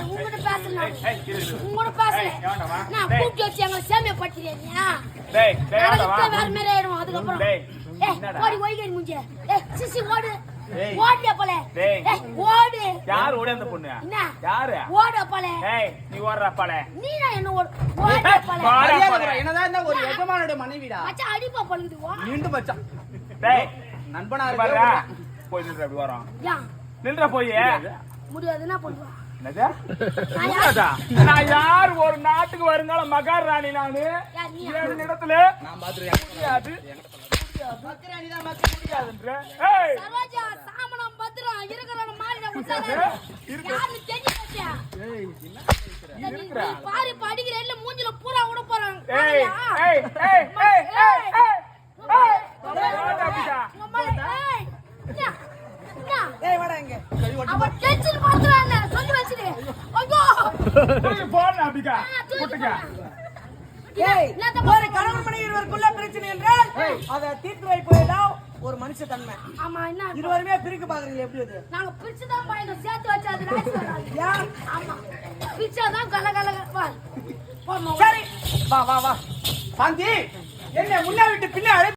உங்ககிட்ட பேசலாம் உங்ககிட்ட பேசல நான் கூப்பிட்டு வச்சு எங்களை சேமியா படுத்துறியா வேற மாதிரி ஆயிடும் அதுக்கப்புறம் ஓடி ஓய்கடி முடிஞ்ச சிசி ஓடு ஓடியா போல ஓடு யார் ஓடி அந்த பொண்ணு யாரு ஓட போல நீ ஓடுற போல நீ நான் என்ன ஓட போல என்னதான் ஒரு எஜமானோட மனைவிடா மச்சான் அடிப்பா பழுகுது நின்று மச்சான் நண்பனா பாருடா போய் நில்ற அப்படி வரோம் நில்ற போய் முடியாதுன்னா பண்ணுவா நான் யார் ஒரு நாட்டுக்கு வருங்கால மகாராணி நானு என் இடத்துல நான் பாத்துறேன் முடியாது பாரு படிக்கிற மூஞ்சில பூரா விட போறாங்க ஒரு கணவன் மனைவி இருவருக்குள்ள பிரச்சனை என்றால் அதை தீர்த்து வைப்பதுதான் ஒரு மனுஷ தன்மை. ஆமா என்ன இருவருமே பிரிக்க பாக்குறீங்க எப்படி அது? நாங்க பிரிச்சுதான் பாய்ங்க சேர்த்து வச்சு அது ராசி ஆமா பிரிச்சாதான் கல கல சரி வா வா வா சாந்தி என்ன முன்ன விட்டு பின்ன